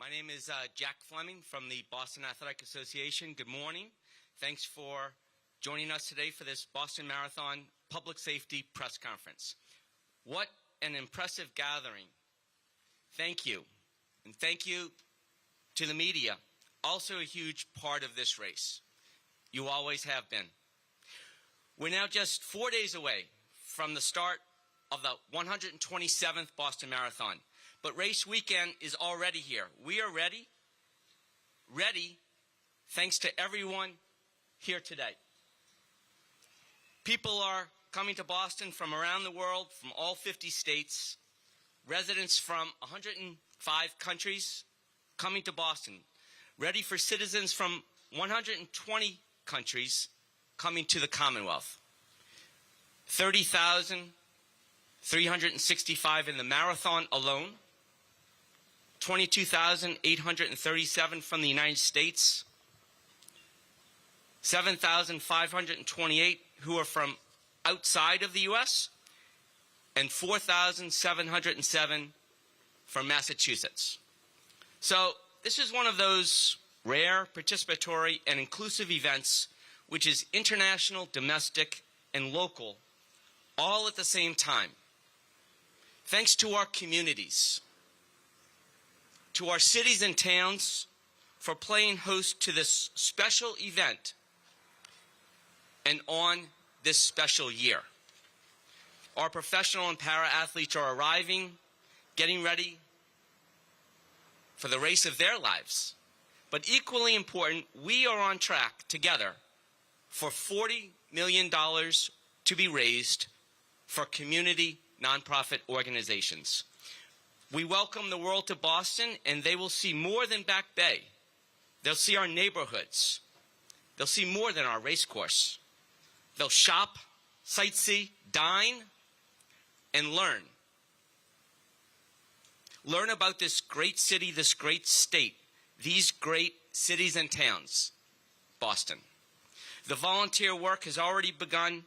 My name is Jack Fleming from the Boston Athletic Association. Good morning. Thanks for joining us today for this Boston Marathon Public Safety Press Conference. What an impressive gathering. Thank you. And thank you to the media, also a huge part of this race. You always have been. We're now just 4 days away from the start of the 127th Boston Marathon. But race weekend is already here. We are ready thanks to everyone here today. People are coming to Boston from around the world, from all 50 states, residents from 105 countries coming to Boston, ready for citizens from 120 countries coming to the Commonwealth. 30,365 in the marathon alone, 22,837 from the United States, 7,528 who are from outside of the U.S., and 4,707 from Massachusetts. So this is one of those rare, participatory, and inclusive events which is international, domestic, and local, all at the same time. Thanks to our communities, to our cities and towns for playing host to this special event and on this special year. Our professional and para-athletes are arriving, getting ready for the race of their lives. But equally important, we are on track together for $40 million to be raised for community nonprofit organizations. We welcome the world to Boston, and they will see more than Back Bay. They'll see our neighborhoods. They'll see more than our race course. They'll shop, sightsee, dine, and learn. Learn about this great city, this great state, these great cities and towns, Boston. The volunteer work has already begun,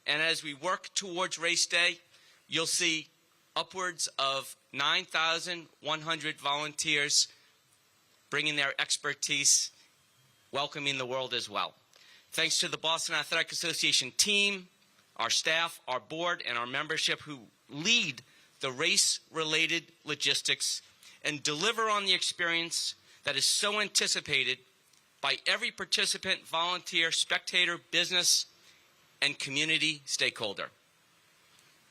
and as we work towards race day, you'll see upwards of 9,100 volunteers bringing their expertise, welcoming the world as well. Thanks to the Boston Athletic Association team, our staff, our board, and our membership who lead the race-related logistics and deliver on the experience that is so anticipated by every participant, volunteer, spectator, business, and community stakeholder.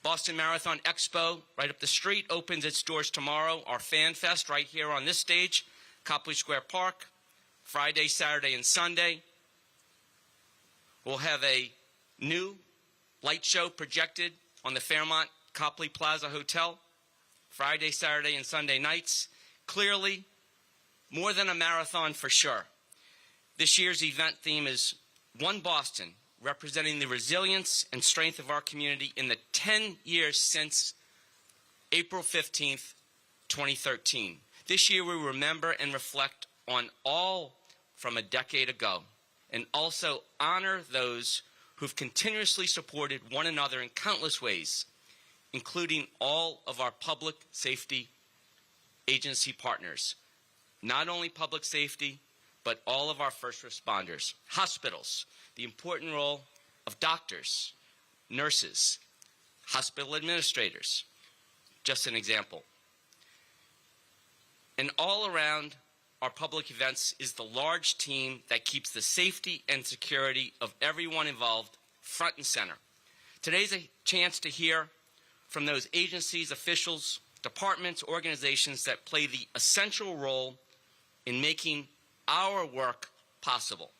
Boston Marathon Expo, right up the street, opens its doors tomorrow. Our Fan Fest right here on this stage, Copley Square Park, Friday, Saturday, and Sunday. We'll have a new light show projected on the Fairmont Copley Plaza Hotel, Friday, Saturday, and Sunday nights. Clearly, more than a marathon for sure. This year's event theme is One Boston, representing the resilience and strength of our community in the 10 years since April 15th, 2013. This year we remember and reflect on all from a decade ago and also honor those who've continuously supported one another in countless ways, including all of our public safety agency partners. Not only public safety, but all of our first responders, hospitals, the important role of doctors, nurses, hospital administrators, just an example. And all around our public events is the large team that keeps the safety and security of everyone involved front and center. Today's a chance to hear from those agencies, officials, departments, organizations that play the essential role in making our work possible.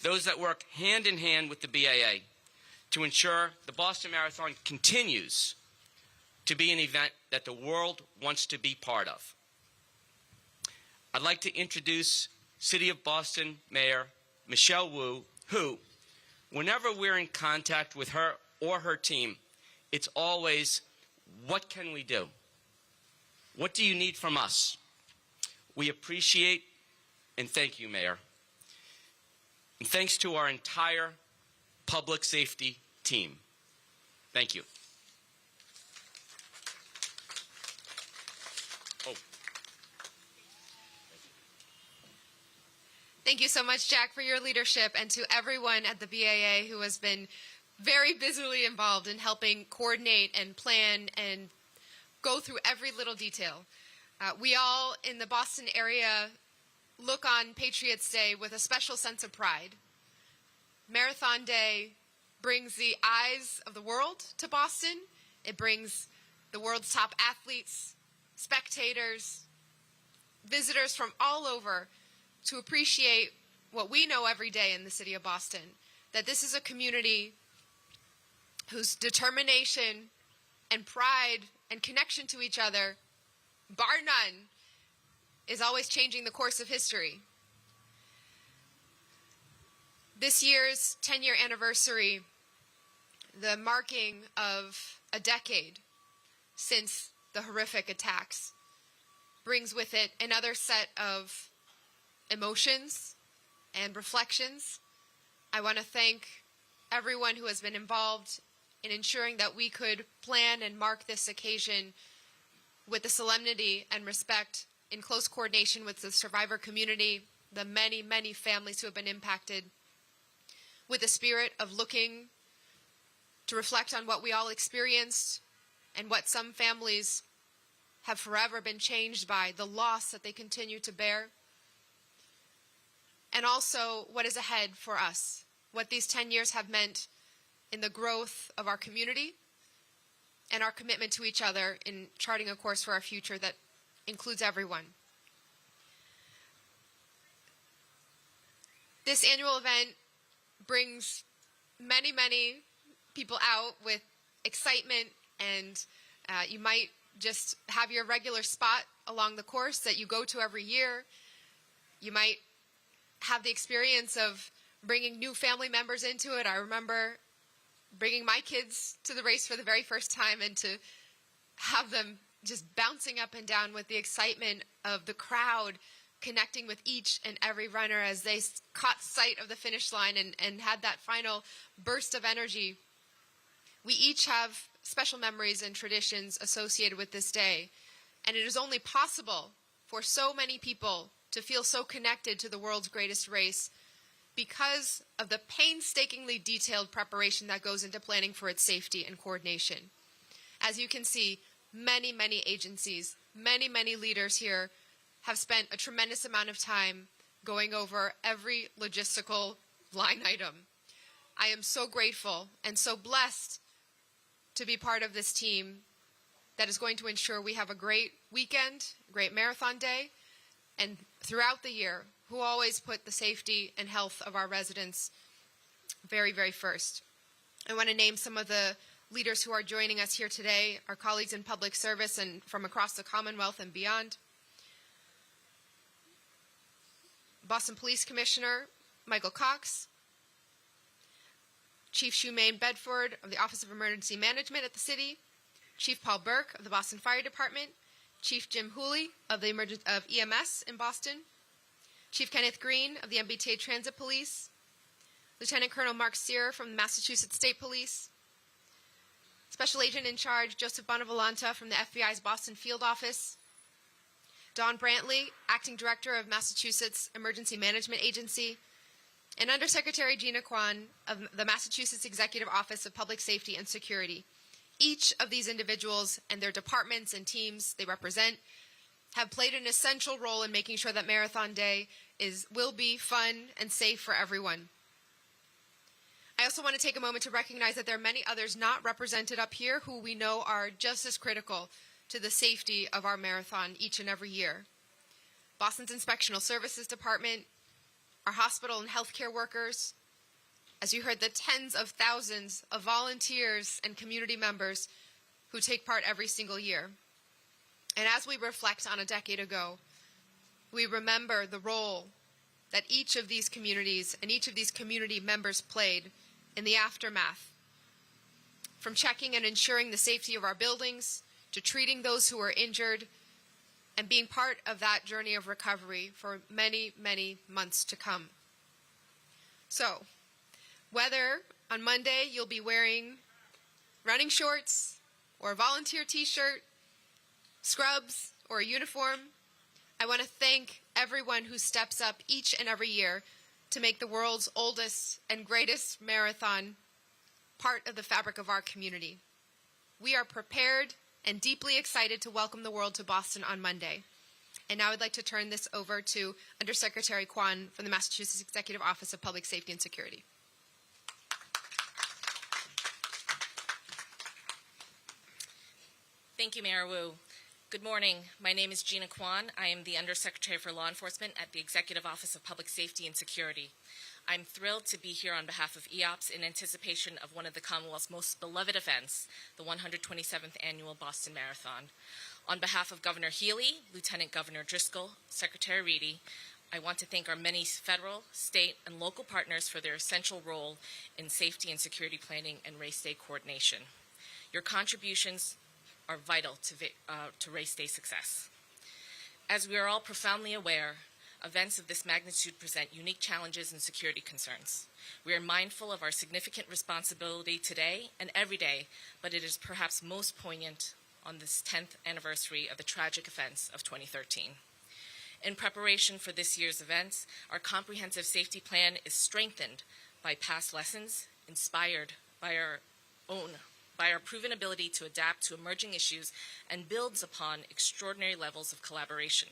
Those that work hand in hand with the B.A.A. to ensure the Boston Marathon continues to be an event that the world wants to be part of. I'd like to introduce City of Boston Mayor Michelle Wu, who, whenever we're in contact with her or her team, it's always, what can we do? What do you need from us? We appreciate and thank you, Mayor. And thanks to our entire public safety team. Thank you. Oh. Thank you so much, Jack, for your leadership, and to everyone at the B.A.A. who has been very busily involved in helping coordinate and plan and go through every little detail. We all in the Boston area look on Patriots Day with a special sense of pride. Marathon Day brings the eyes of the world to Boston. It brings the world's top athletes, spectators, visitors from all over to appreciate what we know every day in the city of Boston, that this is a community whose determination and pride and connection to each other, bar none, is always changing the course of history. This year's 10-year anniversary, the marking of a decade since the horrific attacks, brings with it another set of emotions and reflections. I want to thank everyone who has been involved in ensuring that we could plan and mark this occasion with the solemnity and respect, in close coordination with the survivor community, the many, many families who have been impacted, with the spirit of looking to reflect on what we all experienced and what some families have forever been changed by, the loss that they continue to bear, and also what is ahead for us, what these 10 years have meant in the growth of our community and our commitment to each other in charting a course for our future that includes everyone. This annual event brings many, many people out with excitement, and you might just have your regular spot along the course that you go to every year. You might have the experience of bringing new family members into it. I remember bringing my kids to the race for the very first time, and to have them just bouncing up and down with the excitement of the crowd connecting with each and every runner as they caught sight of the finish line and had that final burst of energy. We each have special memories and traditions associated with this day, and it is only possible for so many people to feel so connected to the world's greatest race because of the painstakingly detailed preparation that goes into planning for its safety and coordination. As you can see, many, many agencies, many, many leaders here have spent a tremendous amount of time going over every logistical line item. I am so grateful and so blessed to be part of this team that is going to ensure we have a great weekend, great marathon day, and throughout the year, who always put the safety and health of our residents very, very first. I want to name some of the leaders who are joining us here today, our colleagues in public service and from across the Commonwealth and beyond. Boston Police Commissioner Michael Cox, Chief Shumaine Bedford of the Office of Emergency Management at the city, Chief Paul Burke of the Boston Fire Department, Chief Jim Hooley of EMS in Boston, Chief Kenneth Green of the MBTA Transit Police, Lieutenant Colonel Mark Sear from the Massachusetts State Police, Special Agent in Charge Joseph Bonavolanta from the FBI's Boston Field Office, Don Brantley, Acting Director of Massachusetts Emergency Management Agency, and Undersecretary Gina Kwan of the Massachusetts Executive Office of Public Safety and Security. Each of these individuals and their departments and teams they represent have played an essential role in making sure that Marathon Day will be fun and safe for everyone. I also want to take a moment to recognize that there are many others not represented up here who we know are just as critical to the safety of our marathon each and every year. Boston's Inspectional Services Department, our hospital and healthcare workers, as you heard, the tens of thousands of volunteers and community members who take part every single year. And as we reflect on a decade ago, we remember the role that each of these communities and each of these community members played in the aftermath, from checking and ensuring the safety of our buildings to treating those who were injured and being part of that journey of recovery for many, many months to come. So, whether on Monday you'll be wearing running shorts or a volunteer t-shirt, scrubs, or a uniform, I want to thank everyone who steps up each and every year to make the world's oldest and greatest marathon part of the fabric of our community. We are prepared and deeply excited to welcome the world to Boston on Monday. And now I'd like to turn this over to Undersecretary Kwan from the Massachusetts Executive Office of Public Safety and Security. Thank you, Mayor Wu. Good morning. My name is Gina Kwan. I am the Undersecretary for Law Enforcement at the Executive Office of Public Safety and Security. I'm thrilled to be here on behalf of EOPS in anticipation of one of the Commonwealth's most beloved events, the 127th Annual Boston Marathon. On behalf of Governor Healy, Lieutenant Governor Driscoll, Secretary Reedy, I want to thank our many federal, state, and local partners for their essential role in safety and security planning and race day coordination. Your contributions are vital to race day success. As we are all profoundly aware, events of this magnitude present unique challenges and security concerns. We are mindful of our significant responsibility today and every day, but it is perhaps most poignant on this 10th anniversary of the tragic events of 2013. In preparation for this year's events, our comprehensive safety plan is strengthened by past lessons, inspired by our proven ability to adapt to emerging issues, and builds upon extraordinary levels of collaboration.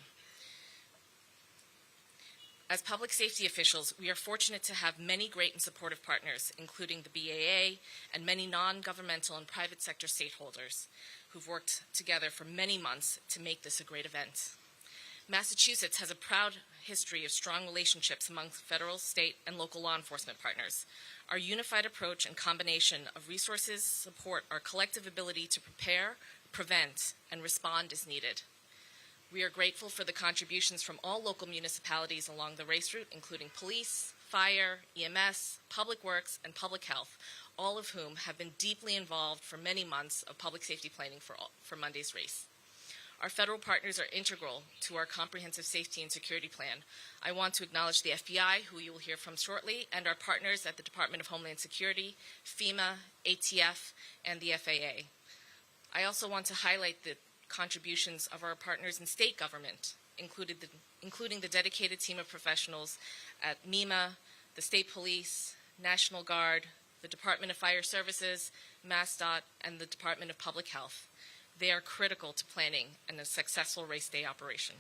As public safety officials, we are fortunate to have many great and supportive partners, including the B.A.A. and many non-governmental and private sector stakeholders who've worked together for many months to make this a great event. Massachusetts has a proud history of strong relationships among federal, state, and local law enforcement partners. Our unified approach and combination of resources support our collective ability to prepare, prevent, and respond as needed. We are grateful for the contributions from all local municipalities along the race route, including police, fire, EMS, public works, and public health, all of whom have been deeply involved for many months of public safety planning for Monday's race. Our federal partners are integral to our comprehensive safety and security plan. I want to acknowledge the FBI, who you will hear from shortly, and our partners at the Department of Homeland Security, FEMA, ATF, and the FAA. I also want to highlight the contributions of our partners in state government, including the dedicated team of professionals at MEMA, the State Police, National Guard, the Department of Fire Services, MassDOT, and the Department of Public Health. They are critical to planning and a successful race day operation.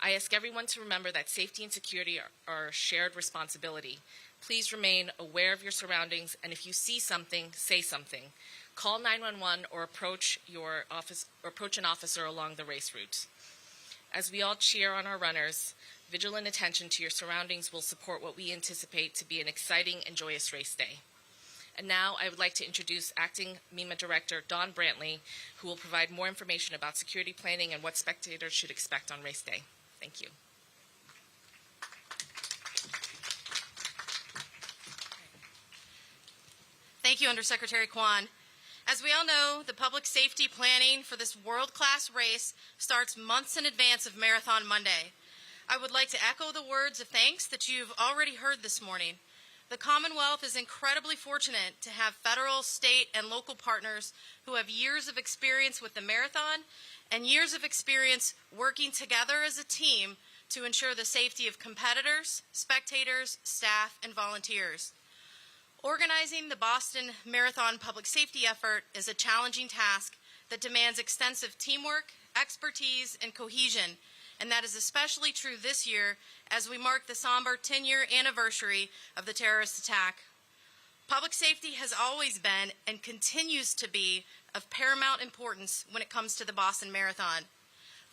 I ask everyone to remember that safety and security are a shared responsibility. Please remain aware of your surroundings, and if you see something, say something. Call 911 or approach an officer along the race route. As we all cheer on our runners, vigilant attention to your surroundings will support what we anticipate to be an exciting and joyous race day. And now I would like to introduce Acting MEMA Director Dawn Brantley, who will provide more information about security planning and what spectators should expect on race day. Thank you. Thank you, Undersecretary Kwan. As we all know, the public safety planning for this world-class race starts months in advance of Marathon Monday. I would like to echo the words of thanks that you've already heard this morning. The Commonwealth is incredibly fortunate to have federal, state, and local partners who have years of experience with the marathon and years of experience working together as a team to ensure the safety of competitors, spectators, staff, and volunteers. Organizing the Boston Marathon public safety effort is a challenging task that demands extensive teamwork, expertise, and cohesion, and that is especially true this year as we mark the somber 10-year anniversary of the terrorist attack. Public safety has always been and continues to be of paramount importance when it comes to the Boston Marathon.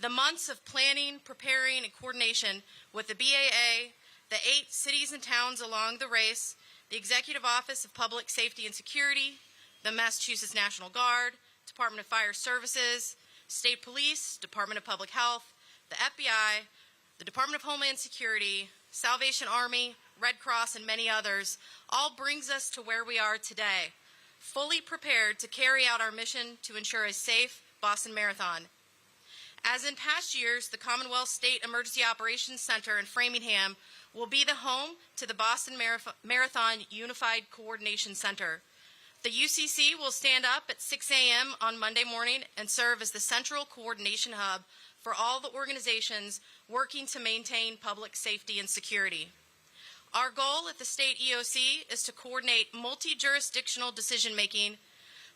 The months of planning, preparing, and coordination with the B.A.A., the 8 cities and towns along the race, the Executive Office of Public Safety and Security, the Massachusetts National Guard, Department of Fire Services, State Police, Department of Public Health, the FBI, the Department of Homeland Security, Salvation Army, Red Cross, and many others, all brings us to where we are today, fully prepared to carry out our mission to ensure a safe Boston Marathon. As in past years, the Commonwealth State Emergency Operations Center in Framingham will be the home to the Boston Marathon Unified Coordination Center. The UCC will stand up at 6 a.m. on Monday morning and serve as the central coordination hub for all the organizations working to maintain public safety and security. Our goal at the state EOC is to coordinate multi-jurisdictional decision-making,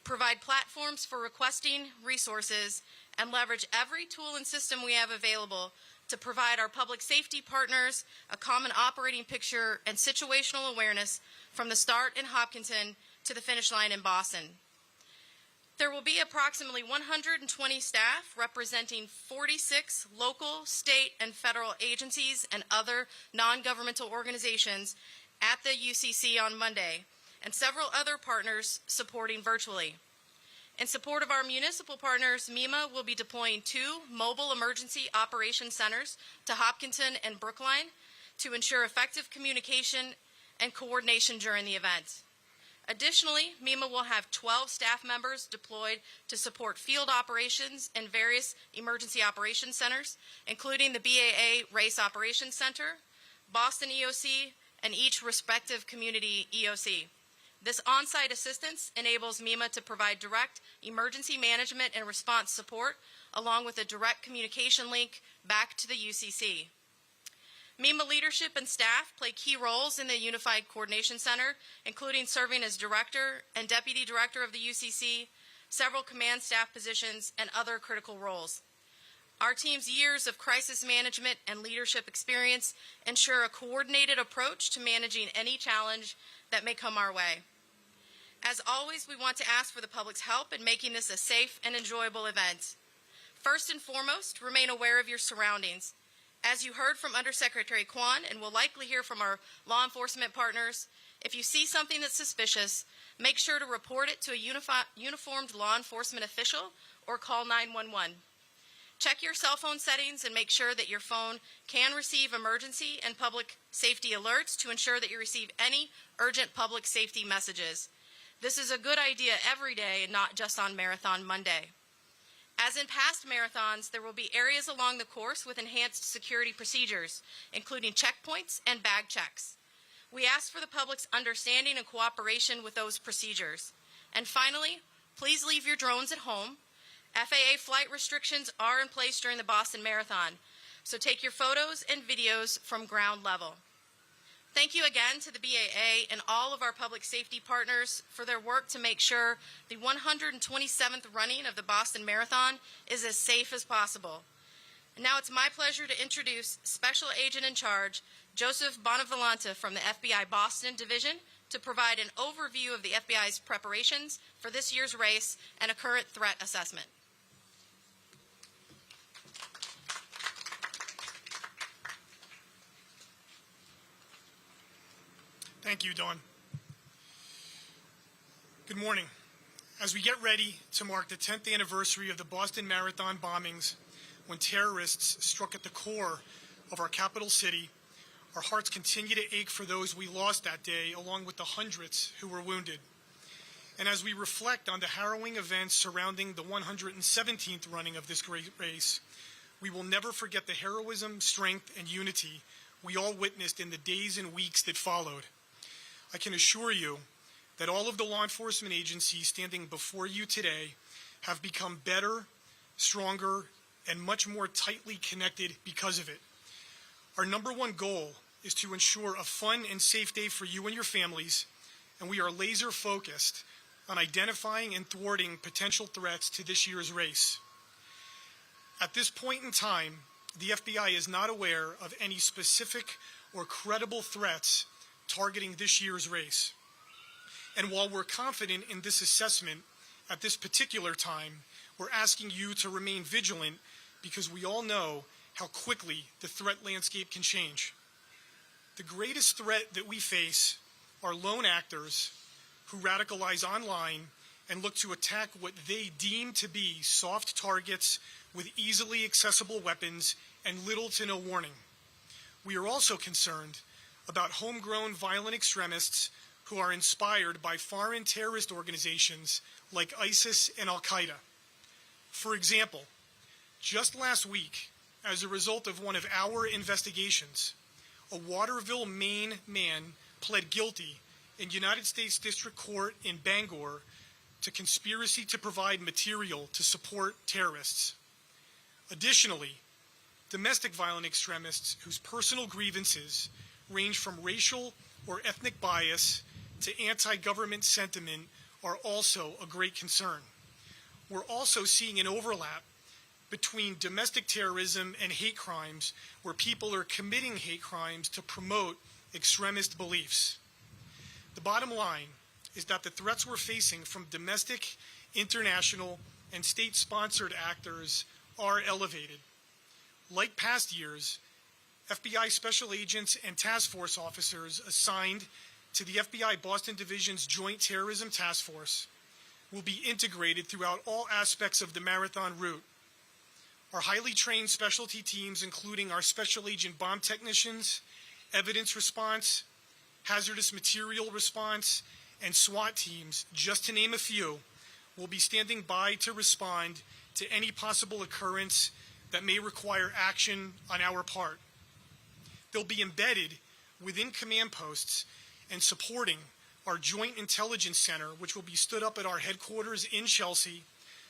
provide platforms for requesting resources, and leverage every tool and system we have available to provide our public safety partners a common operating picture and situational awareness from the start in Hopkinton to the finish line in Boston. There will be approximately 120 staff representing 46 local, state, and federal agencies and other non-governmental organizations at the UCC on Monday, and several other partners supporting virtually. In support of our municipal partners, MEMA will be deploying 2 mobile emergency operations centers to Hopkinton and Brookline to ensure effective communication and coordination during the event. Additionally, MEMA will have 12 staff members deployed to support field operations in various emergency operations centers, including the B.A.A. Race Operations Center, Boston EOC, and each respective community EOC. This on-site assistance enables MEMA to provide direct emergency management and response support, along with a direct communication link back to the UCC. MEMA leadership and staff play key roles in the Unified Coordination Center, including serving as director and deputy director of the UCC, several command staff positions, and other critical roles. Our team's years of crisis management and leadership experience ensure a coordinated approach to managing any challenge that may come our way. As always, we want to ask for the public's help in making this a safe and enjoyable event. First and foremost, remain aware of your surroundings. As you heard from Undersecretary Kwan, and will likely hear from our law enforcement partners, if you see something that's suspicious, make sure to report it to a uniformed law enforcement official or call 911. Check your cell phone settings and make sure that your phone can receive emergency and public safety alerts to ensure that you receive any urgent public safety messages. This is a good idea every day and not just on Marathon Monday. As in past marathons, there will be areas along the course with enhanced security procedures, including checkpoints and bag checks. We ask for the public's understanding and cooperation with those procedures. And finally, please leave your drones at home. FAA flight restrictions are in place during the Boston Marathon, so take your photos and videos from ground level. Thank you again to the B.A.A. and all of our public safety partners for their work to make sure the 127th running of the Boston Marathon is as safe as possible. And now it's my pleasure to introduce Special Agent in Charge, Joseph Bonavolanta from the FBI Boston Division, to provide an overview of the FBI's preparations for this year's race and a current threat assessment. Thank you, Dawn. Good morning. As we get ready to mark the 10th anniversary of the Boston Marathon bombings, when terrorists struck at the core of our capital city, our hearts continue to ache for those we lost that day, along with the hundreds who were wounded. And as we reflect on the harrowing events surrounding the 117th running of this great race, we will never forget the heroism, strength, and unity we all witnessed in the days and weeks that followed. I can assure you that all of the law enforcement agencies standing before you today have become better, stronger, and much more tightly connected because of it. Our number one goal is to ensure a fun and safe day for you and your families, and we are laser focused on identifying and thwarting potential threats to this year's race. At this point in time, the FBI is not aware of any specific or credible threats targeting this year's race. And while we're confident in this assessment at this particular time, we're asking you to remain vigilant because we all know how quickly the threat landscape can change. The greatest threat that we face are lone actors who radicalize online and look to attack what they deem to be soft targets with easily accessible weapons and little to no warning. We are also concerned about homegrown violent extremists who are inspired by foreign terrorist organizations like ISIS and Al-Qaeda. For example, just last week, as a result of one of our investigations, a Waterville, Maine man pled guilty in United States District Court in Bangor to conspiracy to provide material to support terrorists. Additionally, domestic violent extremists whose personal grievances range from racial or ethnic bias to anti-government sentiment are also a great concern. We're also seeing an overlap between domestic terrorism and hate crimes, where people are committing hate crimes to promote extremist beliefs. The bottom line is that the threats we're facing from domestic, international, and state-sponsored actors are elevated. Like past years, FBI special agents and task force officers assigned to the FBI Boston Division's Joint Terrorism Task Force will be integrated throughout all aspects of the marathon route. Our highly trained specialty teams, including our special agent bomb technicians, evidence response, hazardous material response, and SWAT teams, just to name a few, will be standing by to respond to any possible occurrence that may require action on our part. They'll be embedded within command posts and supporting our Joint Intelligence Center, which will be stood up at our headquarters in Chelsea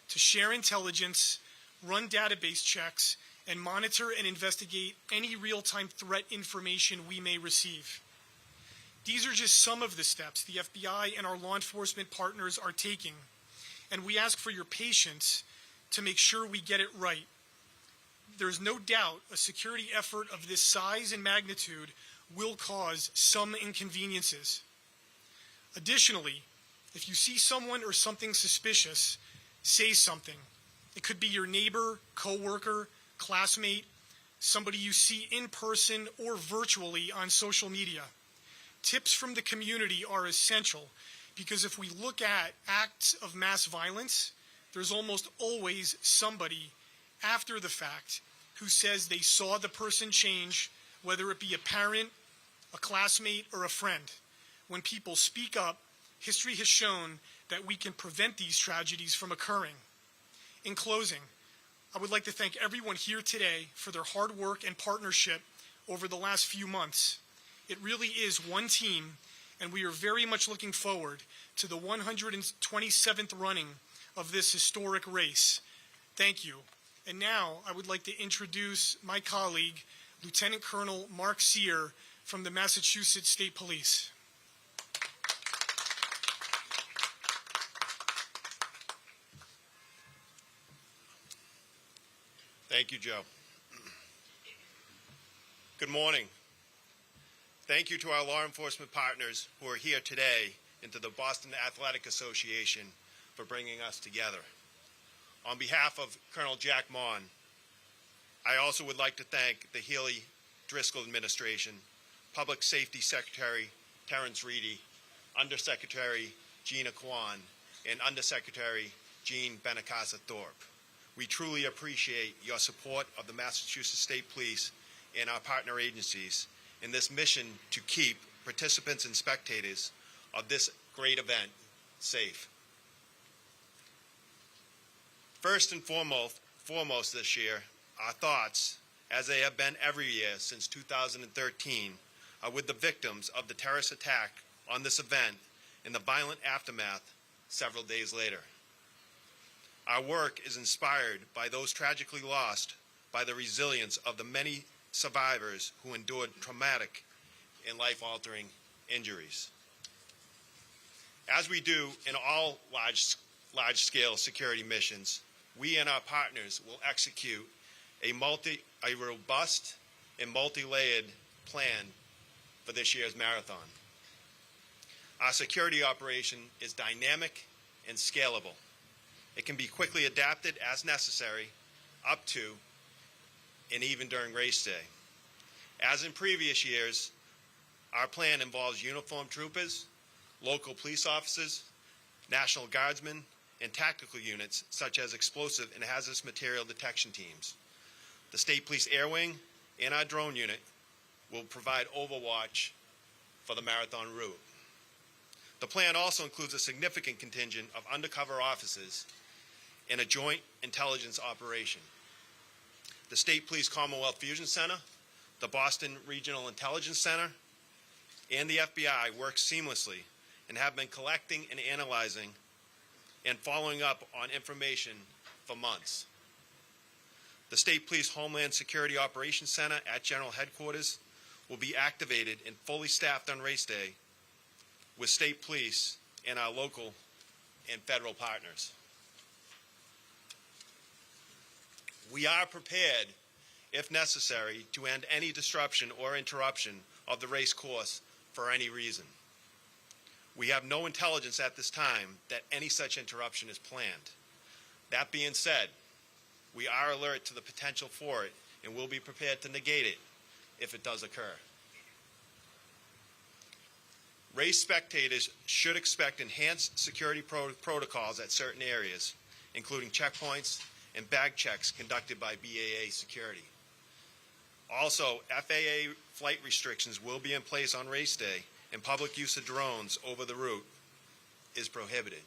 to share intelligence, run database checks, and monitor and investigate any real-time threat information we may receive. These are just some of the steps the FBI and our law enforcement partners are taking, and we ask for your patience to make sure we get it right. There's no doubt a security effort of this size and magnitude will cause some inconveniences. Additionally, if you see someone or something suspicious, say something. It could be your neighbor, coworker, classmate, somebody you see in person or virtually on social media. Tips from the community are essential because if we look at acts of mass violence, there's almost always somebody after the fact who says they saw the person change, whether it be a parent, a classmate, or a friend. When people speak up, history has shown that we can prevent these tragedies from occurring. In closing, I would like to thank everyone here today for their hard work and partnership over the last few months. It really is one team, and we are very much looking forward to the 127th running of this historic race. Thank you. And now I would like to introduce my colleague, Lieutenant Colonel Mark Sear from the Massachusetts State Police. Thank you, Joe. Good morning. Thank you to our law enforcement partners who are here today and to the Boston Athletic Association for bringing us together. On behalf of Colonel Jack Mon, I also would like to thank the Healy Driscoll administration, Public Safety Secretary Terrence Reedy, Undersecretary Gina Kwan, and Undersecretary Jean Benacasa Thorpe. We truly appreciate your support of the Massachusetts State Police and our partner agencies in this mission to keep participants and spectators of this great event safe. First and foremost this year, our thoughts, as they have been every year since 2013, are with the victims of the terrorist attack on this event and the violent aftermath several days later. Our work is inspired by those tragically lost, by the resilience of the many survivors who endured traumatic and life-altering injuries. As we do in all large-scale security missions, we and our partners will execute a robust and multi-layered plan for this year's marathon. Our security operation is dynamic and scalable. It can be quickly adapted as necessary, up to and even during race day. As in previous years, our plan involves uniformed troopers, local police officers, National Guardsmen, and tactical units such as explosive and hazardous material detection teams. The State Police Air Wing and our drone unit will provide overwatch for the marathon route. The plan also includes a significant contingent of undercover officers in a joint intelligence operation. The State Police Commonwealth Fusion Center, the Boston Regional Intelligence Center, and the FBI work seamlessly and have been collecting and analyzing and following up on information for months. The State Police Homeland Security Operations Center at General Headquarters will be activated and fully staffed on race day with state police and our local and federal partners. We are prepared, if necessary, to end any disruption or interruption of the race course for any reason. We have no intelligence at this time that any such interruption is planned. That being said, we are alert to the potential for it and will be prepared to negate it if it does occur. Race spectators should expect enhanced security protocols at certain areas, including checkpoints and bag checks conducted by B.A.A. security. Also, FAA flight restrictions will be in place on race day, and public use of drones over the route is prohibited.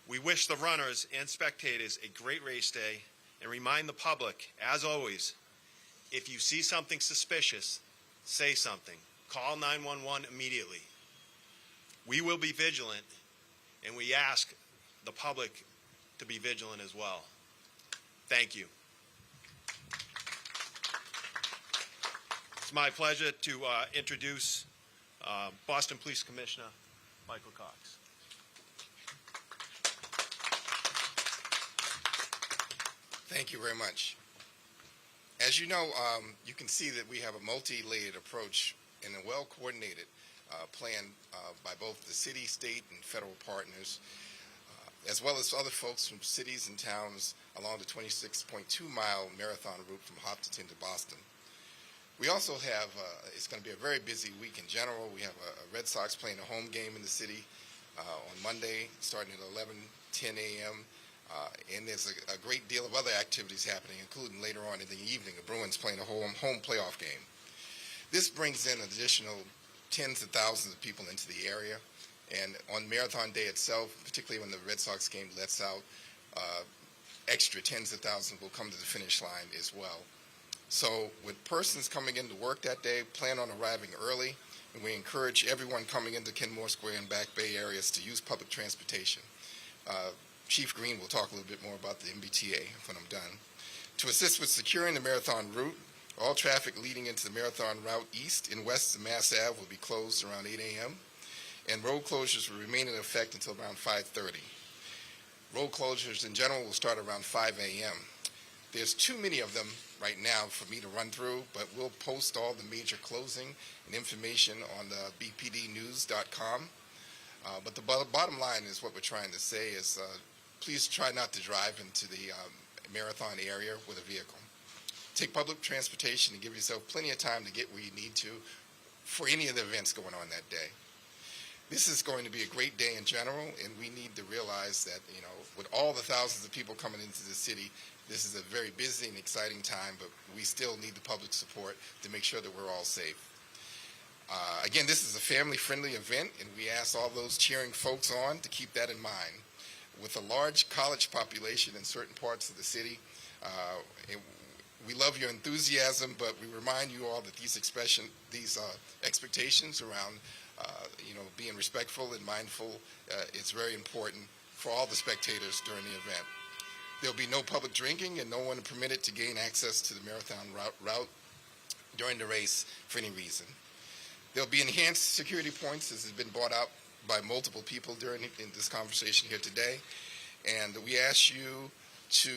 We wish the runners and spectators a great race day and remind the public, as always, if you see something suspicious, say something. Call 911 immediately. We will be vigilant, and we ask the public to be vigilant as well. Thank you. It's my pleasure to introduce Boston Police Commissioner Michael Cox. Thank you very much. As you know, you can see that we have a multi-layered approach and a well-coordinated plan by both the city, state, and federal partners, as well as other folks from cities and towns along the 26.2-mile marathon route from Hopkinton to Boston. We also have, it's going to be a very busy week in general. We have a Red Sox playing a home game in the city on Monday, starting at 11:10 a.m., and there's a great deal of other activities happening, including later on in the evening, the Bruins playing a home playoff game. This brings in an additional tens of thousands of people into the area, and on Marathon Day itself, particularly when the Red Sox game lets out, extra tens of thousands will come to the finish line as well. So with persons coming into work that day, plan on arriving early, and we encourage everyone coming into Kenmore Square and Back Bay areas to use public transportation. Chief Green will talk a little bit more about the MBTA when I'm done. To assist with securing the marathon route, all traffic leading into the marathon route east and west of Mass Ave will be closed around 8 a.m., and road closures will remain in effect until around 5:30. Road closures in general will start around 5 a.m. There's too many of them right now for me to run through, but we'll post all the major closing and information on the bpdnews.com. But the bottom line is what we're trying to say is please try not to drive into the marathon area with a vehicle. Take public transportation and give yourself plenty of time to get where you need to for any of the events going on that day. This is going to be a great day in general, and we need to realize that, you know, with all the thousands of people coming into the city, this is a very busy and exciting time, but we still need the public support to make sure that we're all safe. Again, this is a family-friendly event, and we ask all those cheering folks on to keep that in mind. With a large college population in certain parts of the city, we love your enthusiasm, but we remind you all that these expectations around being respectful and mindful is very important for all the spectators during the event. There'll be no public drinking and no one permitted to gain access to the marathon route during the race for any reason. There'll be enhanced security points, as has been brought out by multiple people in this conversation here today, and we ask you to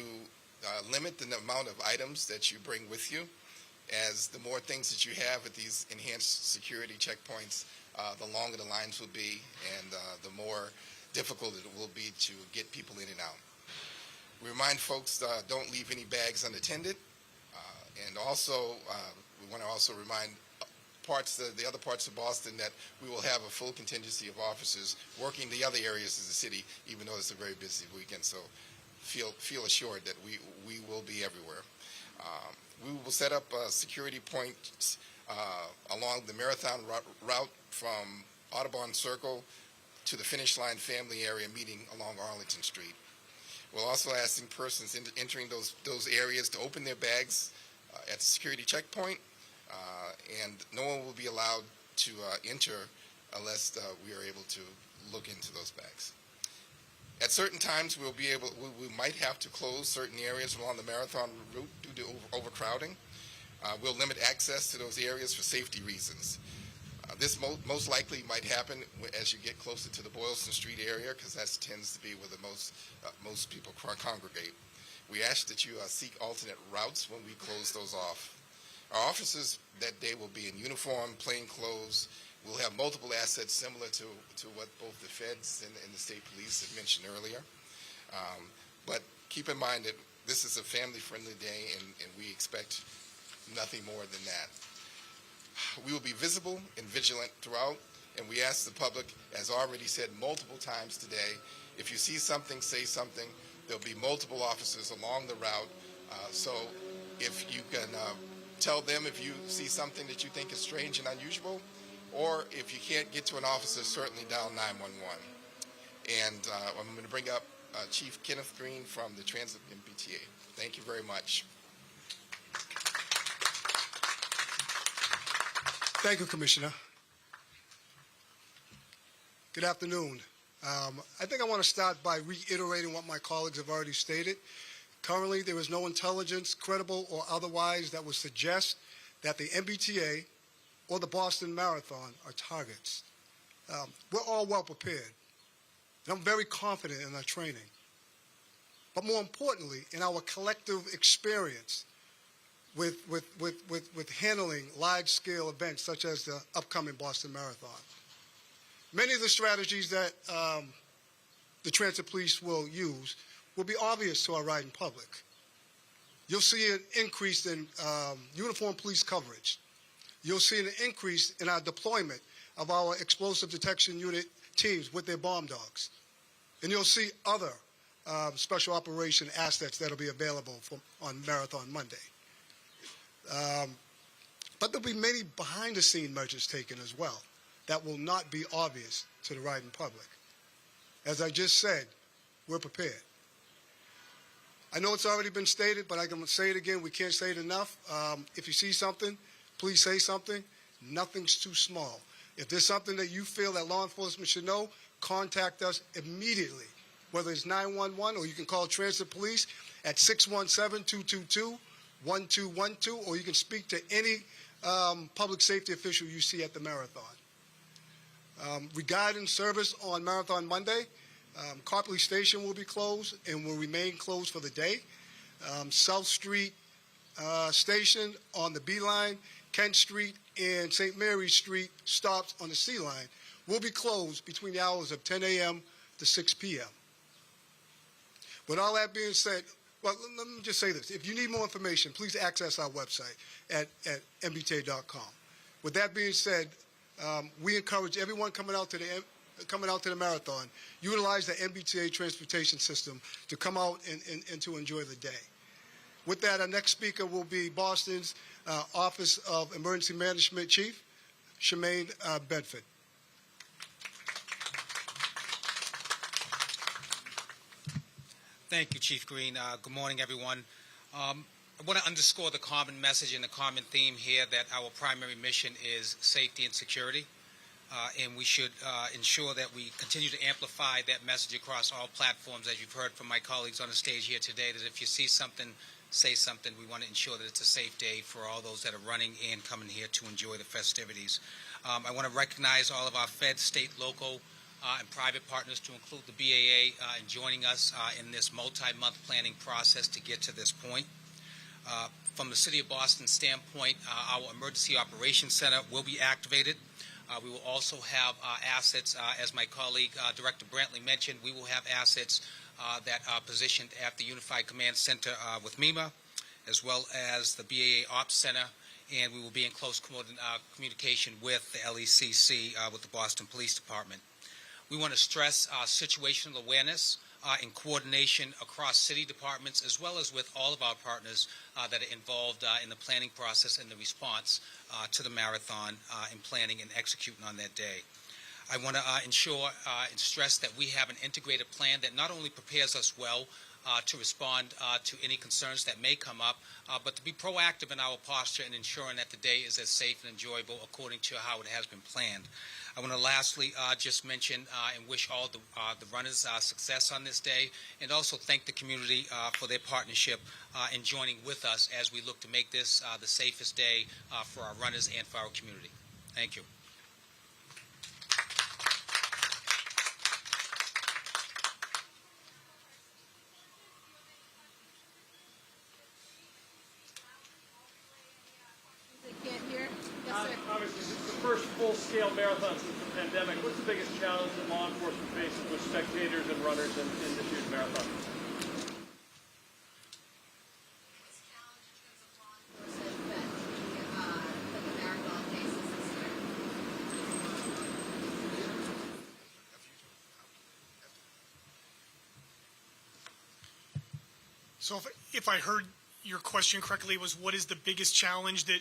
limit the amount of items that you bring with you, as the more things that you have at these enhanced security checkpoints, the longer the lines will be, and the more difficult it will be to get people in and out. We remind folks don't leave any bags unattended, and also we want to also remind the other parts of Boston that we will have a full contingency of officers working the other areas of the city, even though it's a very busy weekend. So feel assured that we will be everywhere. We will set up security points along the marathon route from Audubon Circle to the Finish Line Family Area meeting along Arlington Street. We're also asking persons entering those areas to open their bags at the security checkpoint, and no one will be allowed to enter unless we are able to look into those bags. At certain times, we might have to close certain areas along the marathon route due to overcrowding. We'll limit access to those areas for safety reasons. This most likely might happen as you get closer to the Boylston Street area, because that tends to be where the most people congregate. We ask that you seek alternate routes when we close those off. Our officers that day will be in uniform, plain clothes. We'll have multiple assets similar to what both the feds and the state police had mentioned earlier. But keep in mind that this is a family-friendly day, and we expect nothing more than that. We will be visible and vigilant throughout, and we ask the public, as already said multiple times today, if you see something, say something. There'll be multiple officers along the route, so if you can tell them if you see something that you think is strange and unusual, or if you can't get to an officer, certainly dial 911. And I'm going to bring up Chief Kenneth Green from the Transit MBTA. Thank you very much. Thank you, Commissioner. Good afternoon. I think I want to start by reiterating what my colleagues have already stated. Currently, there is no intelligence, credible or otherwise, that would suggest that the MBTA or the Boston Marathon are targets. We're all well prepared, and I'm very confident in our training. But more importantly, in our collective experience with handling large-scale events such as the upcoming Boston Marathon. Many of the strategies that the transit police will use will be obvious to our riding public. You'll see an increase in uniformed police coverage. You'll see an increase in our deployment of our explosive detection unit teams with their bomb dogs. And you'll see other special operation assets that will be available on Marathon Monday. But there'll be many behind-the-scene measures taken as well that will not be obvious to the riding public. As I just said, we're prepared. I know it's already been stated, but I can say it again. We can't say it enough. If you see something, please say something. Nothing's too small. If there's something that you feel that law enforcement should know, contact us immediately, whether it's 911 or you can call Transit Police at 617-222-1212, or you can speak to any public safety official you see at the marathon. Regarding service on Marathon Monday, Copley Station will be closed and will remain closed for the day. South Street Station on the B line, Kent Street and St. Mary's Street stops on the C line will be closed between the hours of 10 a.m. to 6 p.m. With all that being said, well, let me just say this. If you need more information, please access our website at mbta.com. With that being said, we encourage everyone coming out to the marathon, utilize the MBTA transportation system to come out and to enjoy the day. With that, our next speaker will be Boston's Office of Emergency Management Chief, Shemaine Bedford. Thank you, Chief Green. Good morning, everyone. I want to underscore the common message and the common theme here that our primary mission is safety and security, and we should ensure that we continue to amplify that message across all platforms, as you've heard from my colleagues on the stage here today, that if you see something, say something. We want to ensure that it's a safe day for all those that are running and coming here to enjoy the festivities. I want to recognize all of our Fed, state, local, and private partners, to include the B.A.A. In joining us in this multi-month planning process to get to this point. From the City of Boston standpoint, our Emergency Operations Center will be activated. We will also have assets, as my colleague Director Brantley mentioned, we will have assets that are positioned at the Unified Command Center with MEMA, as well as the B.A.A. Ops Center, and we will be in close communication with the LECC, with the Boston Police Department. We want to stress situational awareness in coordination across city departments, as well as with all of our partners that are involved in the planning process and the response to the marathon in planning and executing on that day. I want to ensure and stress that we have an integrated plan that not only prepares us well to respond to any concerns that may come up, but to be proactive in our posture in ensuring that the day is as safe and enjoyable according to how it has been planned. I want to lastly just mention and wish all the runners success on this day, and also thank the community for their partnership in joining with us as we look to make this the safest day for our runners and for our community. Thank you. Obviously, this is the first full-scale marathon since the pandemic. What's the biggest challenge that law enforcement faces with spectators and runners in this year's marathon? So if I heard your question correctly, was what is the biggest challenge that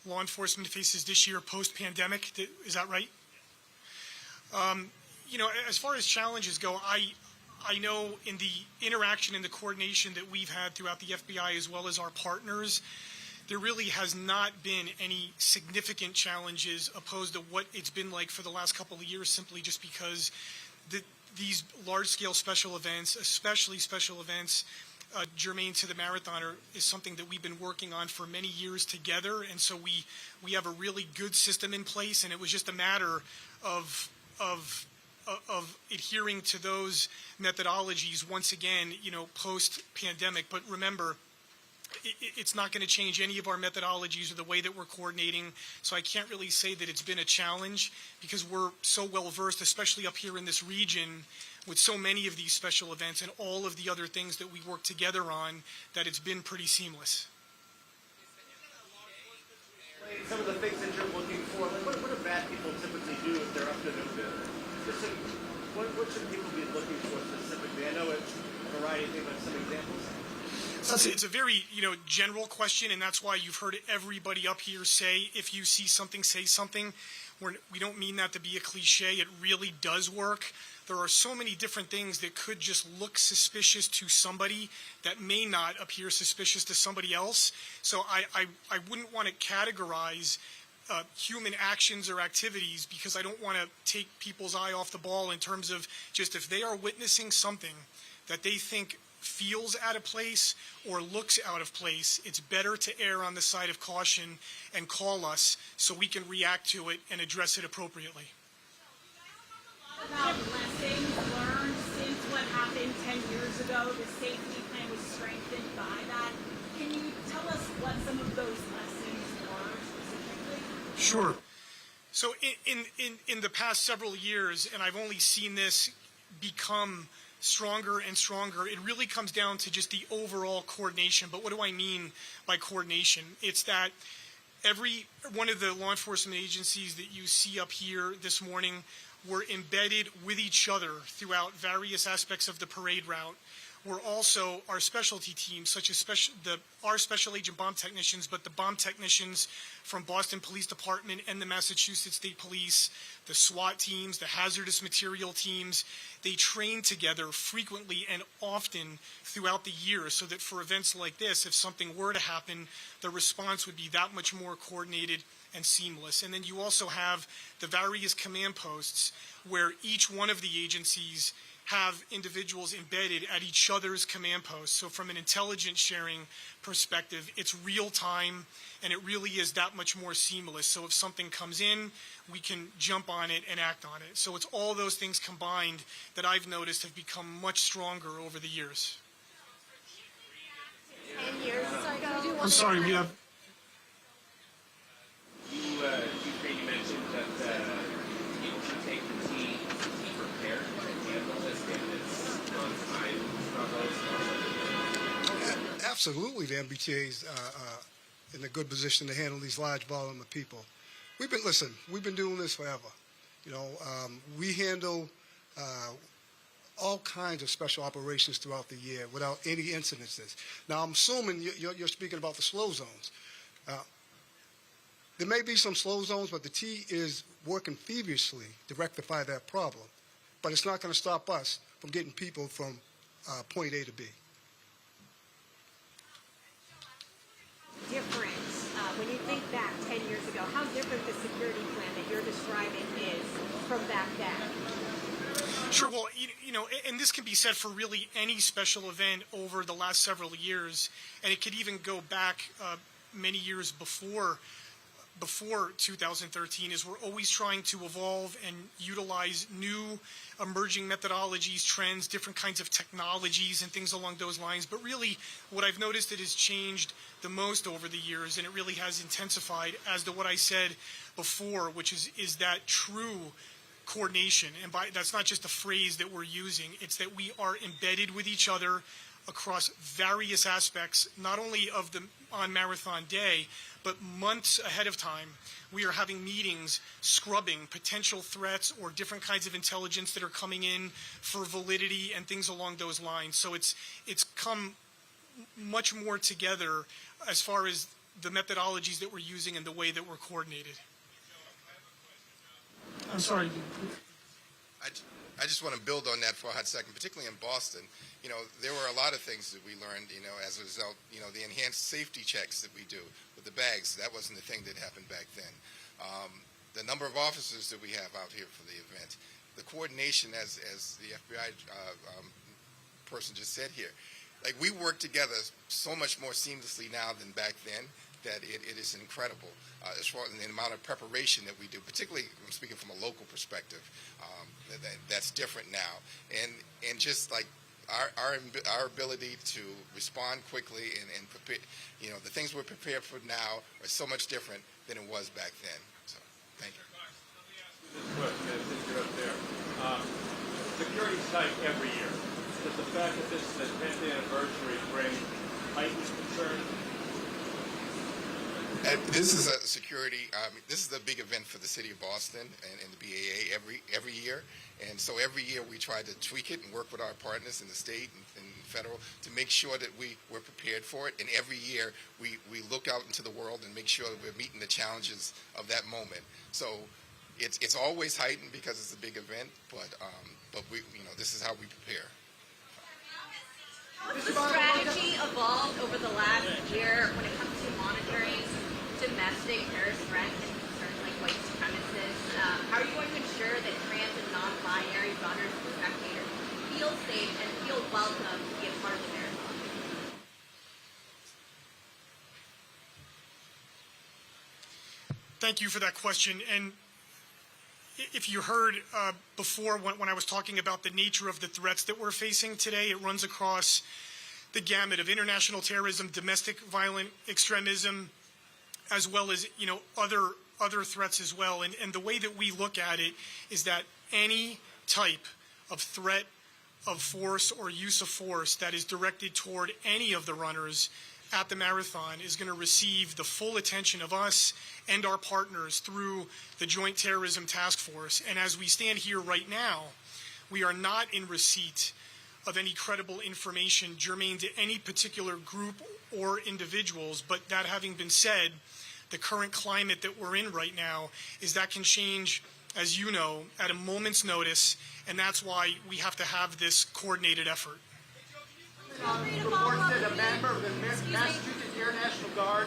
law enforcement faces this year post-pandemic? Is that right? You know, as far as challenges go, I know in the interaction and the coordination that we've had throughout the FBI as well as our partners, there really has not been any significant challenges opposed to what it's been like for the last couple of years, simply just because these large-scale special events, especially special events germane to the marathon, is something that we've been working on for many years together, and so we have a really good system in place, and it was just a matter of adhering to those methodologies once again, you know, post-pandemic. But remember, it's not going to change any of our methodologies or the way that we're coordinating, so I can't really say that it's been a challenge because we're so well versed, especially up here in this region, with so many of these special events and all of the other things that we work together on, that it's been pretty seamless. Some of the things that you're looking for, like what do bad people typically do if they're up to no good? What should people be looking for specifically? I know it's a variety of things, but some examples? It's a very, you know, general question, and that's why you've heard everybody up here say, if you see something, say something. We don't mean that to be a cliche. It really does work. There are so many different things that could just look suspicious to somebody that may not appear suspicious to somebody else. So I wouldn't want to categorize human actions or activities, because I don't want to take people's eye off the ball in terms of just if they are witnessing something that they think feels out of place or looks out of place, it's better to err on the side of caution and call us so we can react to it and address it appropriately. About lessons learned since what happened 10 years ago, the safety plan was strengthened by that. Can you tell us what some of those lessons were specifically? Sure. So in the past several years, and I've only seen this become stronger and stronger, it really comes down to just the overall coordination. But what do I mean by coordination? It's that every one of the law enforcement agencies that you see up here this morning were embedded with each other throughout various aspects of the parade route. We're also our specialty teams, such as our special agent bomb technicians, but the bomb technicians from Boston Police Department and the Massachusetts State Police, the SWAT teams, the hazardous material teams, they train together frequently and often throughout the year, so that for events like this, if something were to happen, the response would be that much more coordinated and seamless. And then you also have the various command posts where each one of the agencies have individuals embedded at each other's command posts. So from an intelligence sharing perspective, it's real time, and it really is that much more seamless. So if something comes in, we can jump on it and act on it. So it's all those things combined that I've noticed have become much stronger over the years. 10 years ago. I'm sorry, we have... Chief Green, you mentioned that people should take the team prepared to handle this given its non-time struggles. Absolutely, the MBTA is in a good position to handle these large volume of people. We've been doing this forever. You know, we handle all kinds of special operations throughout the year without any incidences. Now, I'm assuming you're speaking about the slow zones. There may be some slow zones, but the T is working feverishly to rectify that problem. But it's not going to stop us from getting people from point A to B. different, when you think back 10 years ago, how different the security plan that you're describing is from back then? Sure. Well, you know, and this can be said for really any special event over the last several years, and it could even go back many years before 2013, is we're always trying to evolve and utilize new emerging methodologies, trends, different kinds of technologies and things along those lines. But really, what I've noticed that has changed the most over the years, and it really has intensified, as to what I said before, which is that true coordination. And that's not just a phrase that we're using, it's that we are embedded with each other across various aspects, not only of the on Marathon Day, but months ahead of time. We are having meetings scrubbing potential threats or different kinds of intelligence that are coming in for validity and things along those lines. So it's come much more together as far as the methodologies that we're using and the way that we're coordinated. I'm sorry. I just want to build on that for a hot second, particularly in Boston. You know, there were a lot of things that we learned, you know, as a result, you know, the enhanced safety checks that we do with the bags, that wasn't the thing that happened back then. The number of officers that we have out here for the event, the coordination, as the FBI person just said here, like, we work together so much more seamlessly now than back then that it is incredible as far as the amount of preparation that we do, particularly, I'm speaking from a local perspective, that's different now. And just like our ability to respond quickly and prepare, you know, the things we're prepared for now are so much different than it was back then. So, thank you. This question, since you're up there. Security site every year. Does the fact that this is the 10th anniversary bring heightened concern? This is a security. This is a big event for the city of Boston and the B.A.A. every year, and so every year we try to tweak it and work with our partners in the state and federal to make sure that we're prepared for it. And every year we look out into the world and make sure that we're meeting the challenges of that moment. So it's always heightened because it's a big event, but we, you know, this is how we prepare. How has the strategy evolved over the last year when it comes to monitoring domestic terrorist threats and concerns like white supremacists? How are you going to ensure that trans and non-binary runners and spectators feel safe and feel welcome to be a part of the marathon? Thank you for that question. And if you heard before when I was talking about the nature of the threats that we're facing today, it runs across the gamut of international terrorism, domestic violent extremism, as well as, you know, other threats as well. And the way that we look at it is that any type of threat of force or use of force that is directed toward any of the runners at the marathon is going to receive the full attention of us and our partners through the Joint Terrorism Task Force. And as we stand here right now, we are not in receipt of any credible information germane to any particular group or individuals. But that having been said, the current climate that we're in right now is that can change, as you know, at a moment's notice, and that's why we have to have this coordinated effort. Reports that a member of the Massachusetts Air National Guard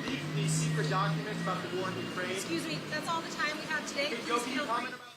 leaked these secret documents about the war in Ukraine. Excuse me, that's all the time we have today. Can you comment about